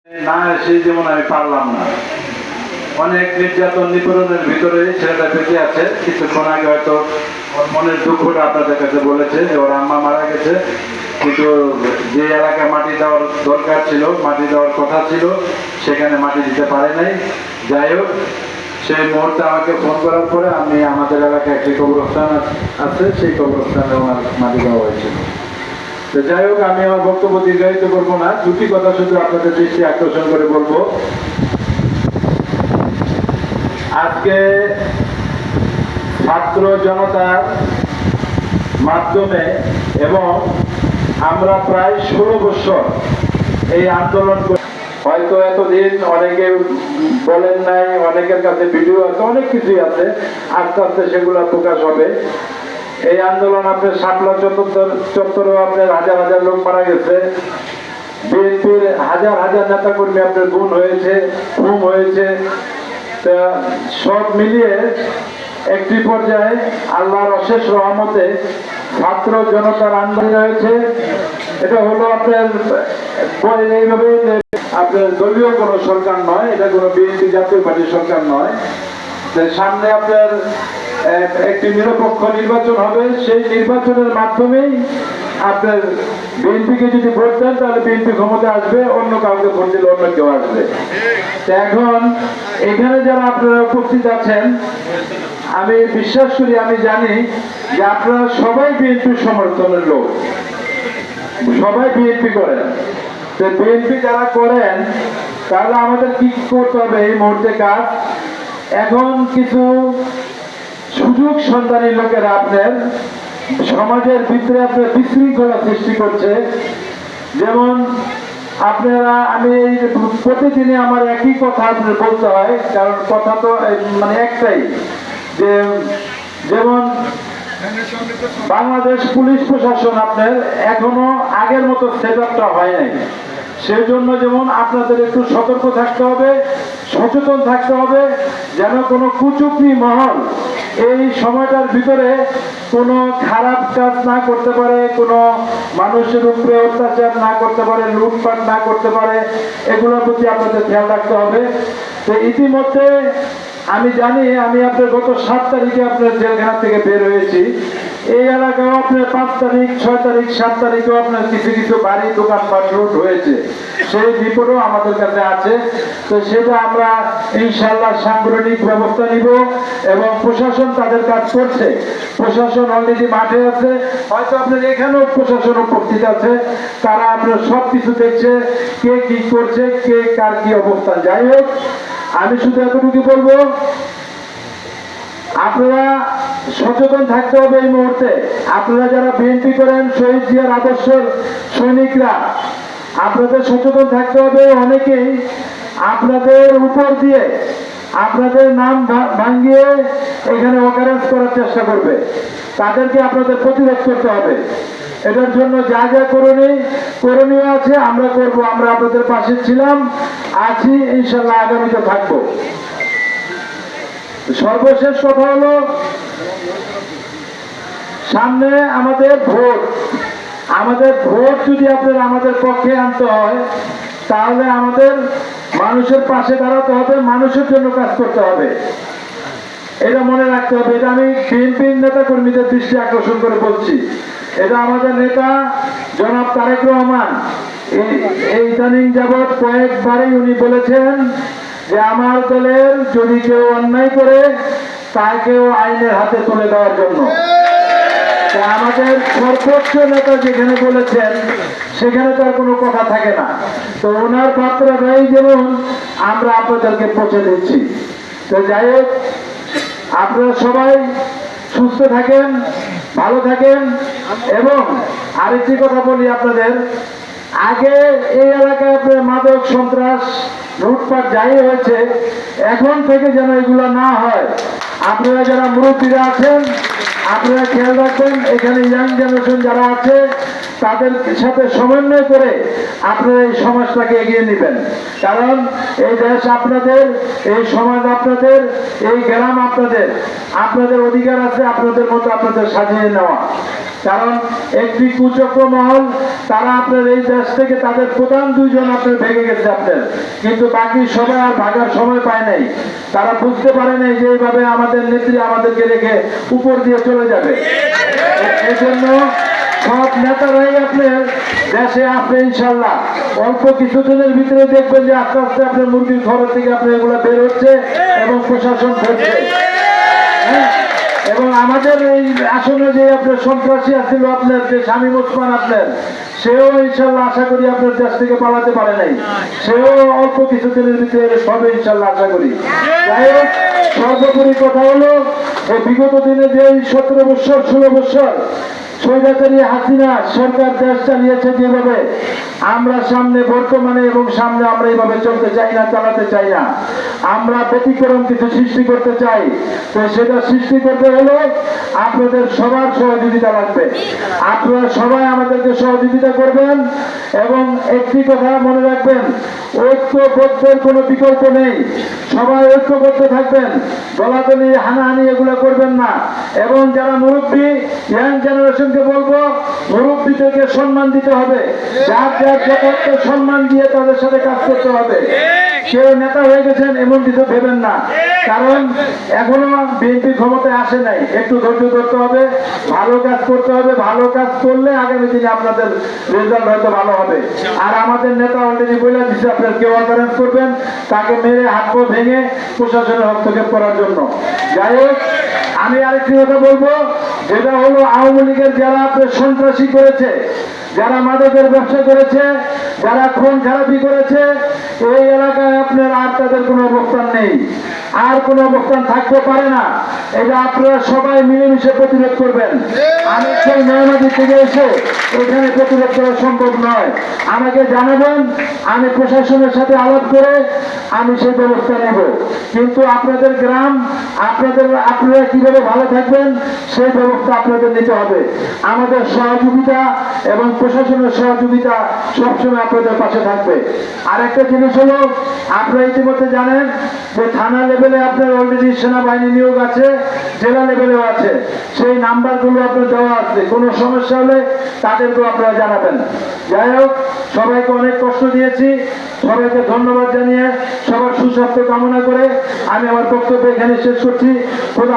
না এসে যেমন আমি পারলাম না, অনেক নির্যাতন নিপীড়নের ভিতরে ছেলেটা বেঁচে আছে। কিছুক্ষণ আগে হয়তো ওর মনের দুঃখটা আপনাদের কাছে বলেছে যে ওর আম্মা মারা গেছে, কিন্তু যে এলাকায় মাটি দেওয়ার দরকার ছিল, মাটি দেওয়ার কথা ছিল, সেখানে মাটি দিতে পারে নাই। যাই হোক, সেই মুহূর্তে আমাকে ফোন করার পরে আমি আমাদের এলাকায় একটি কবরস্থান আছে, সেই কবরস্থানে ওনার মাটি দেওয়া হয়েছিল। তো যাই হোক, আমি আমার বক্তব্য দীর্ঘায়িত করবো না, দুটি কথা শুধু আপনাদের দৃষ্টি আকর্ষণ করে বলবো। আজকে ছাত্র জনতার মাধ্যমে এবং আমরা প্রায় 16 বছর এই আন্দোলন করে, হয়তো এতদিন অনেকে বলেন নাই, অনেকের কাছে ভিডিও আছে, অনেক কিছুই আছে, আস্তে আস্তে সেগুলো প্রকাশ হবে। এই আন্দোলন আপনার শাপলা চত্বরেও আপনার হাজার হাজার লোক মারা গেছে, বিএনপির হাজার হাজার নেতা কর্মী আপনার গুম হয়েছে, খুন হয়েছে। সব মিলিয়ে একটি পর্যায়ে আল্লাহর অশেষ রহমতে ছাত্র জনতার আন্দোলন হয়েছে। এটা হলো আপনার এইভাবে আপনার দলীয় কোনো সরকার নয়, এটা কোনো বিএনপি জাতীয় পার্টির সরকার নয়। সামনে আপনার একটি নিরপেক্ষ নির্বাচন হবে, সেই নির্বাচনের মাধ্যমেই আপনার বিএনপিকে যদি ভোট দেন তাহলে বিএনপি ক্ষমতা আসবে, অন্য কাউকে ভোট দিলে অন্য কেউ আসবে। এখন এখানে যারা আপনারা উপস্থিত আছেন, আমি বিশ্বাস করি, আমি জানি যে আপনারা সবাই বিএনপির সমর্থনের লোক, সবাই বিএনপি করেন। তো বিএনপি যারা করেন তাহলে আমাদের কি করতে হবে এই মুহূর্তে কাজ? এখন কিছু সুযোগ সন্ধানী লোকেরা আপনার সমাজের ভিতরে আপনার বিশৃঙ্খলা সৃষ্টি করছে। যেমন আপনারা, আমি প্রতিদিনে আমার একই কথা আপনার বলতে হয়, কারণ কথা তো মানে একটাই, যে যেমন বাংলাদেশ পুলিশ প্রশাসন আপনার এখনো আগের মতো সেট আপটা হয় নাই। সেই জন্য যেমন আপনাদের একটু সতর্ক থাকতে হবে, সচেতন থাকতে হবে, যেন কোনো কুচক্রী মহল এই সময়টার ভিতরে কোনো খারাপ কাজ না করতে পারে, কোনো মানুষের উপরে অত্যাচার না করতে পারে, লুটপাট না করতে পারে, এগুলোর প্রতি আপনাদের খেয়াল রাখতে হবে। তো ইতিমধ্যে আমি জানি, আমি আপনার গত 7 তারিখে আপনার জেলখানা থেকে বের হয়েছি। এই এলাকায় আপনার 5 তারিখ, 6 তারিখ, 7 তারিখেও আপনার কিছু কিছু বাড়ি দোকানপাট লুট হয়েছে, সেই রিপোর্টও আমাদের কাছে আছে। তো সেটা আমরা ইনশাল্লাহ সাংগঠনিক ব্যবস্থা নিব এবং প্রশাসন তাদের কাজ করছে। প্রশাসন অলরেডি মাঠে আছে, হয়তো আপনার এখানেও প্রশাসন উপস্থিত আছে, তারা আপনার সব কিছু দেখছে, কে কি করছে, কে কার কি অবস্থান। যাই হোক, আমি শুধু এতটুকু বলবো, আপনারা সচেতন থাকতে হবে এই মুহূর্তে। আপনারা যারা বিএনপি করেন, শহীদ জিয়ার আদর্শের সৈনিকরা, আপনাদের সচেতন থাকতে হবে। অনেকেই আপনাদের উপর দিয়ে আপনাদের নাম ভাঙিয়ে এখানে অকারেন্স করার চেষ্টা করবে, তাদেরকে আপনাদের প্রতিরোধ করতে হবে। এটার জন্য যা যা করণীয় আছে আমরা করব। আমরা আপনাদের পাশে ছিলাম, আছি, ইনশাল্লাহ আগামীতে থাকবো। সর্বশেষ কথা হলো, সামনে আমাদের ভোট। আমাদের ভোট যদি আপনারা আমাদের পক্ষে আনতে হয়, তাহলে আমাদের মানুষের পাশে দাঁড়াতে হবে, মানুষের জন্য কাজ করতে হবে, এটা মনে রাখতে হবে। এটা আমি বিএনপির নেতা কর্মীদের দৃষ্টি আকর্ষণ করে বলছি। এটা আমাদের নেতা জনাব তারেক রহমান এই ইদানিং যাবৎ কয়েকবারই উনি বলেছেন যে আমার দলের যদি কেউ অন্যায় করে তাকেও আইনের হাতে তুলে দেওয়ার জন্য। আমাদের সর্বোচ্চ নেতা যেখানে বলেছেন সেখানে তার কোনো কথা থাকে না। তো ওনার বার্তাটাই যেমন আমরা আপনাদেরকে পৌঁছে দিচ্ছি। তো যাই হোক, আপনারা সবাই সুস্থ থাকেন, ভালো থাকেন। এবং আরেকটি কথা বলি আপনাদের, আগে এই এলাকায় আপনার মাদক সন্ত্রাস লুটপাট যাই হয়েছে, এখন থেকে যেন এগুলো না হয়। আপনারা যারা মুরব্বীরা আছেন, আপনারা খেয়াল রাখবেন। এখানে ইয়াং জেনারেশন যারা আছে তাদের সাথে সমন্বয় করে আপনারা এই সমাজটাকে এগিয়ে নেবেন। কারণ এই দেশ আপনাদের, এই সমাজ আপনাদের, এই গ্রাম আপনাদের, আপনাদের অধিকার আছে আপনাদের মতো আপনাদের সাজিয়ে নেওয়া। কারণ একটি কুচক্র মহল, তারা আপনার এই দেশ থেকে তাদের প্রধান দুইজন আপনার ভেঙে গেছে আপনার, কিন্তু বাকি সবাই আর ভাগার সময় পায় নাই। তারা বুঝতে পারে নাই যে এইভাবে আমাদের নেত্রী আমাদেরকে রেখে উপর দিয়ে চলে যাবে। এই জন্য সব নেতারাই আপনার দেশে আসবে ইনশাল্লাহ। অল্প কিছুদিনের ভিতরে দেখবেন যে আস্তে আস্তে আপনার মুরগির ঘর থেকে আপনার এগুলো বের হচ্ছে এবং প্রশাসন ফেরছে। এবং আমাদের এই আসলে যে আপনার সন্ত্রাসী আছিল আপনার, যে শামীম ওসমান আপনার, সেও ইনশাল্লাহ আশা করি আপনার দেশ থেকে পালাতে পারে নাই, সেও অল্প কিছুদিনের ভিতরে সবে ইনশাল্লাহ আশা করি। যাই হোক, সর্বোপরি কথা হলো এই বিগত দিনে যে 17 বছর 16 বছর স্বৈরাচারী হাসিনা সরকার দেশ চালিয়েছে যেভাবে, আমরা সামনে বর্তমানে এবং সামনে আমরা এইভাবে চলতে চাই না, চালাতে চাই না। আমরা ব্যতিক্রম কিছু সৃষ্টি করতে চাই। তো সেটা সৃষ্টি করতে হলে আপনাদের সবার সহযোগিতা লাগবে। আপনারা সবাই আমাদেরকে সহযোগিতা করবেন এবং একটি কথা মনে রাখবেন, ঐক্যবদ্ধের কোনো বিকল্প নেই। সবাই ঐক্যবদ্ধ থাকবেন, দলাদলি হানাহানি এগুলো করবেন না। এবং যারা মুরব্বী, ইয়াং জেনারেশনকে বলবো, মুরব্বীদেরকে সম্মান দিতে হবে, যার যার জায়গাতে সম্মান দিয়ে তাদের সাথে কাজ করতে হবে। কেউ নেতা হয়ে গেছেন এমন কিছু ভেবেন না, কারণ এখনো বিএনপি ক্ষমতায় আসে নাই। একটু ধৈর্য ধরতে হবে, ভালো কাজ করতে হবে। ভালো কাজ করলে আগামী দিনে আপনাদের রেজাল্ট হয়তো ভালো হবে। আর আমাদের নেতা অলরেডি বলে দিচ্ছে আপনার কেউ অপারেন্স করবেন, তাকে মেরে হাত পা ভেঙে প্রশাসনের হস্তক্ষেপ করার জন্য। যাই হোক, আমি আরেকটি কথা বলবো, যেটা হলো আওয়ামী লীগের যারা আপনার সন্ত্রাসী করেছে, যারা মাদকের ব্যবসা করেছে, যারা খুন খারাপি করেছে, এই এলাকায় আপনার আর তাদের কোনো অবস্থান নেই, আর কোনো অবস্থান থাকতে পারে না। এটা আপনারা সবাই মিলেমিশে প্রতিরোধ করবেন। আমি সেই নয়ামাদি থেকে এসে এখানে প্রতিরোধ করা সম্ভব নয়। আমাকে জানাবেন, আমি প্রশাসনের সাথে আলাপ করে আমি সেই ব্যবস্থা নেব। কিন্তু আপনাদের গ্রাম, আপনারা কিভাবে ভালো থাকবেন সেই ব্যবস্থা আপনাদের নিতে হবে। আমাদের সহযোগিতা এবং প্রশাসনের সহযোগিতা সবসময় আপনাদের পাশে থাকবে। আর একটা জিনিস হলো, আপনারা ইতিমধ্যে জানেন যে থানা লেভেলে আপনার অলরেডি সেনাবাহিনী নিয়োগ আছে, জেলা লেভেলেও আছে। সেই নাম্বারগুলো আপনার দেওয়া আছে, কোনো সমস্যা হলে তাদেরকেও আপনারা জানাবেন। যাই হোক, সবাইকে অনেক কষ্ট দিয়েছি, সবাইকে ধন্যবাদ জানিয়ে সবার সুস্বাস্থ্য কামনা করে আমি আমার বক্তব্য এখানে শেষ করছি। খোদা